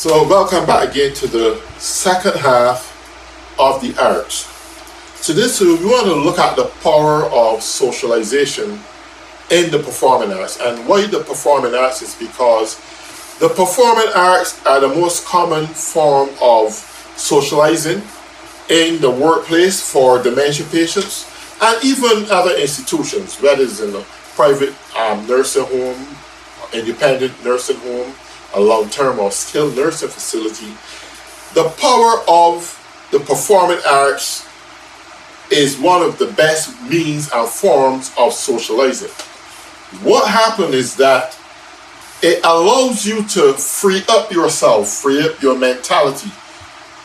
So welcome back again to the second half of the arts. Today we want to look at the power of socialization in the performing arts. And why the performing arts is because the performing arts are the most common form of socializing in the workplace for dementia patients and even other institutions, whether it's in a private nursing home, independent nursing home, a long-term or skilled nursing facility. The power of the performing arts is one of the best means and forms of socializing. What happens is that it allows you to free up yourself, free up your mentality.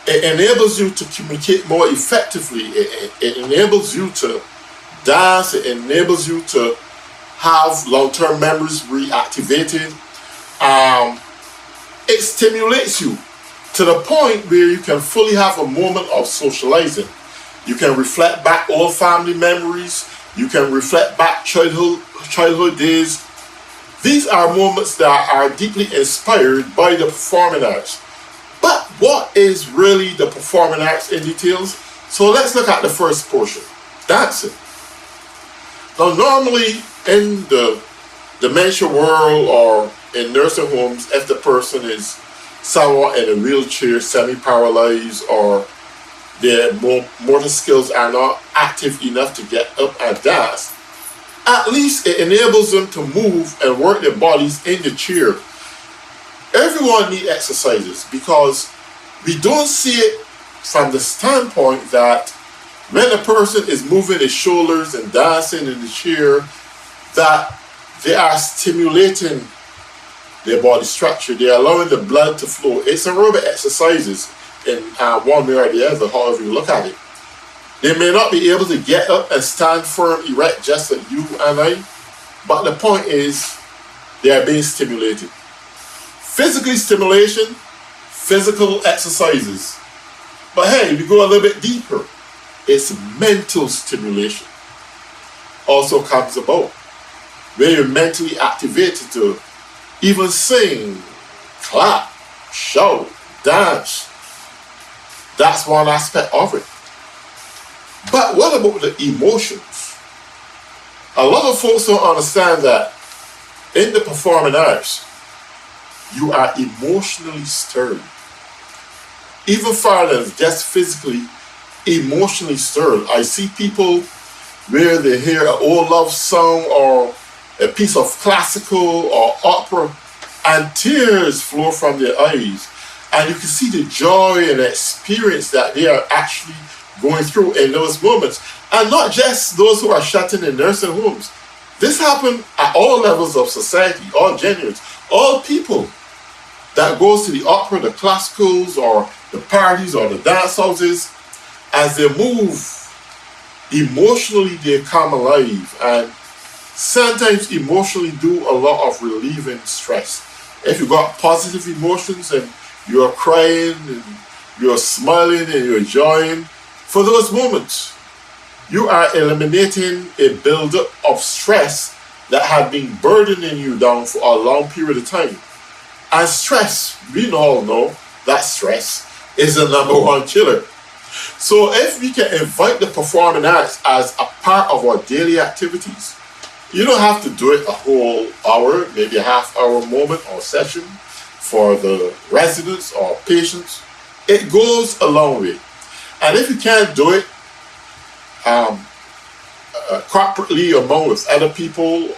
It enables you to communicate more effectively. It enables you to dance. It enables you to have long-term memories reactivated. It stimulates you to the point where you can fully have a moment of socializing. You can reflect back old family memories. You can reflect back childhood days. These are moments that are deeply inspired by the performing arts. But what is really the performing arts in details? So let's look at the first portion, dancing. Now normally in the dementia world or in nursing homes, if the person is somewhat in a wheelchair, semi-paralyzed, or their motor skills are not active enough to get up and dance, at least it enables them to move and work their bodies in the chair. Everyone needs exercises because we don't see it from the standpoint that when a person is moving his shoulders and dancing in the chair, that they are stimulating their body structure. They're allowing the blood to flow. It's aerobic exercises in one way or the other, however you look at it. They may not be able to get up and stand firm, erect, just like you and I, but the point is they are being stimulated. Physically stimulation, physical exercises. But hey, we go a little bit deeper. It's mental stimulation also comes about, where you're mentally activated to even sing, clap, shout, dance. That's one aspect of it. But what about the emotions? A lot of folks don't understand that in the performing arts, you are emotionally stirred. Even farther than just physically, emotionally stirred. I see people where they hear an old love song or a piece of classical or opera, and tears flow from their eyes. And you can see the joy and the experience that they are actually going through in those moments. And not just those who are shut in nursing homes. This happens at all levels of society, all genders, all people that goes to the opera, the classicals, or the parties, or the dance houses. As they move, emotionally they come alive, and sometimes emotionally do a lot of relieving stress. If you got positive emotions and you're crying and you're smiling and you're enjoying, for those moments, you are eliminating a buildup of stress that had been burdening you down for a long period of time. And stress, we all know that stress is the number one killer. So if we can invite the performing arts as a part of our daily activities, you don't have to do it a whole hour, maybe a half-hour moment or session for the residents or patients. It goes a long way. And if you can't do it corporately among with other people,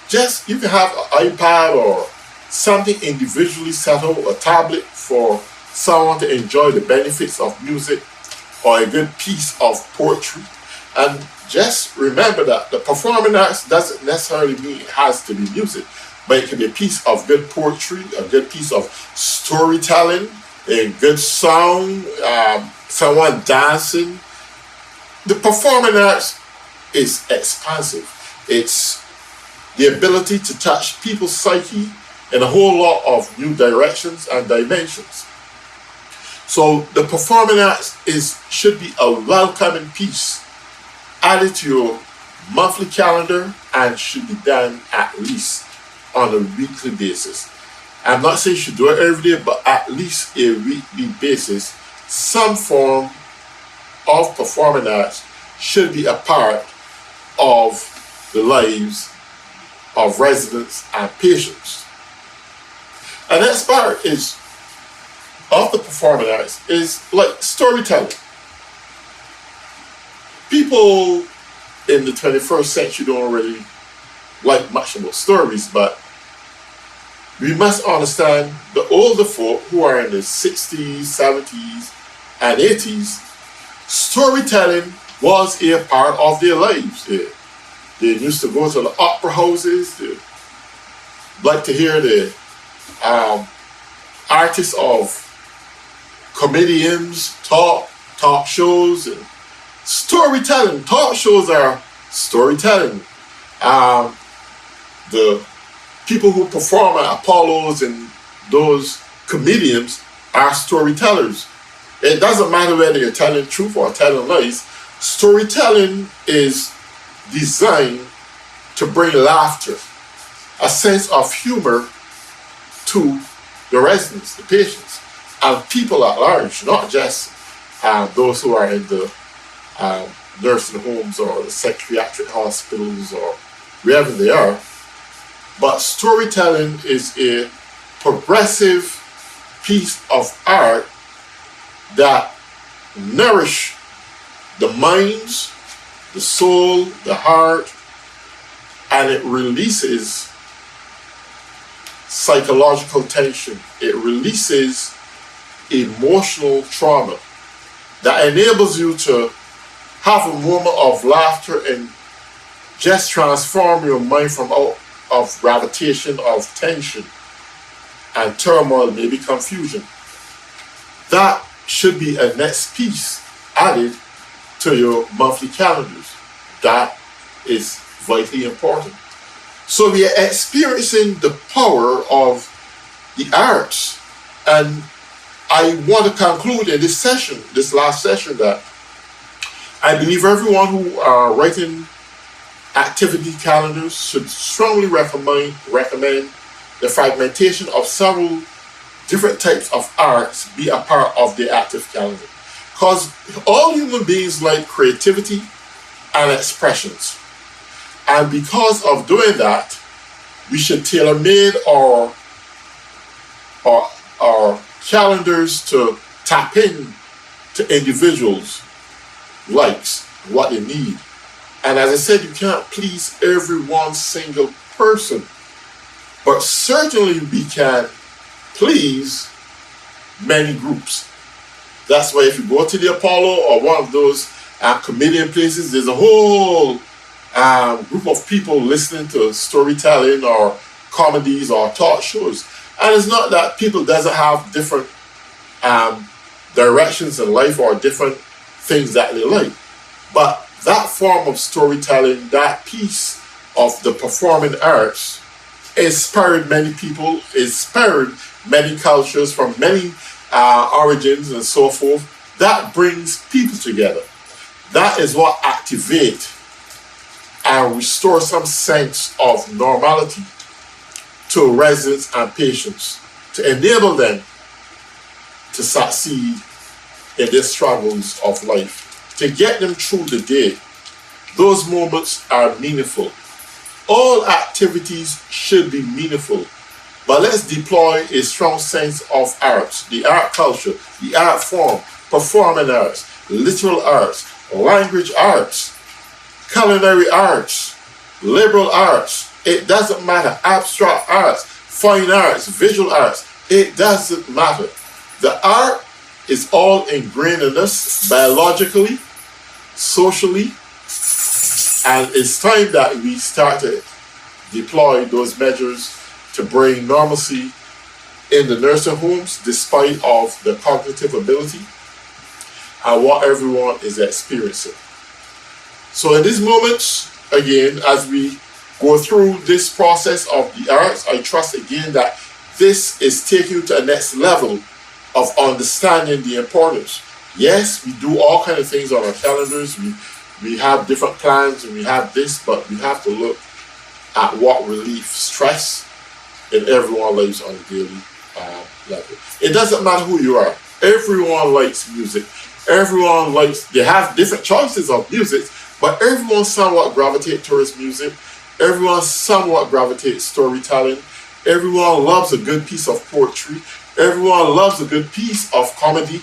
just you can have an iPad or something individually set up, a tablet for someone to enjoy the benefits of music or a good piece of poetry. And just remember that the performing arts doesn't necessarily mean it has to be music, but it can be a piece of good poetry, a good piece of storytelling, a good song, someone dancing. The performing arts is expansive. It's the ability to touch people's psyche in a whole lot of new directions and dimensions. So the performing arts should be a welcoming piece added to your monthly calendar and should be done at least on a weekly basis. I'm not saying you should do it every day, but at least a weekly basis, some form of performing arts should be a part of the lives of residents and patients. And next part is of the performing arts is like storytelling. People in the 21st century don't really like much about stories, but we must understand the older folk who are in the 60s, 70s, and 80s, storytelling was a part of their lives. They used to go to the opera houses. They like to hear the artists of comedians talk shows, and storytelling. Talk shows are storytelling. The people who perform at Apollo's and those comedians are storytellers. It doesn't matter whether you're telling truth or telling lies. Storytelling is designed to bring laughter, a sense of humor to the residents, the patients, and people at large, not just those who are in the nursing homes or the psychiatric hospitals or wherever they are. But storytelling is a progressive piece of art that nourish the minds, the soul, the heart, and it releases psychological tension. It releases emotional trauma that enables you to have a moment of laughter and just transform your mind from out of gravitation, of tension and turmoil, maybe confusion. That should be a next piece added to your monthly calendars. That is vitally important. So we are experiencing the power of the arts, and I want to conclude in this session, this last session, that I believe everyone who are writing activity calendars should strongly recommend the fragmentation of several different types of arts be a part of the active calendar. Because all human beings like creativity and expressions. And because of doing that, we should tailor-made our calendars to tap in to individuals' likes, what they need. And as I said, you can't please every one single person, but certainly we can please many groups. That's why if you go to the Apollo or one of those comedian places, there's a whole group of people listening to storytelling or comedies or talk shows. And it's not that people doesn't have different directions in life or different things that they like, but that form of storytelling, that piece of the performing arts, inspired many people, inspired many cultures from many origins and so forth. That brings people together. That is what activates and restores some sense of normality to residents and patients, to enable them to succeed in their struggles of life, to get them through the day. Those moments are meaningful. All activities should be meaningful, but let's deploy a strong sense of arts, the art culture, the art form, performing arts, literal arts, language arts, culinary arts, liberal arts. It doesn't matter. Abstract arts, fine arts, visual arts. It doesn't matter. The art is all ingrained in us biologically, socially, and it's time that we start to deploy those measures to bring normalcy in the nursing homes despite of the cognitive ability and what everyone is experiencing. So in these moments, again, as we go through this process of the arts, I trust again that this is taking you to a next level of understanding the importance. Yes, we do all kinds of things on our calendars. We have different plans and we have this, but we have to look at what relieves stress, in everyone's lives on a daily level. It doesn't matter who you are. Everyone likes music. Everyone likes, they have different choices of music, but everyone somewhat gravitates towards music. Everyone somewhat gravitates storytelling. Everyone loves a good piece of poetry. Everyone loves a good piece of comedy.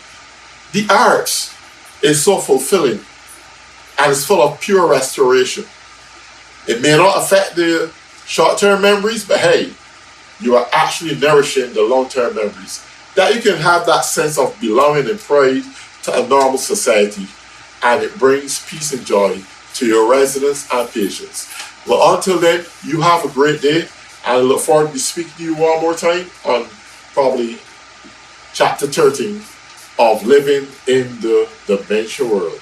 The arts is so fulfilling and it's full of pure restoration. It may not affect the short-term memories, but hey, you are actually nourishing the long-term memories. That you can have that sense of belonging and pride to a normal society, and it brings peace and joy to your residents and patients. Well, until then, you have a great day, and I look forward to speaking to you one more time on probably chapter 13 of Living in the Dementia World.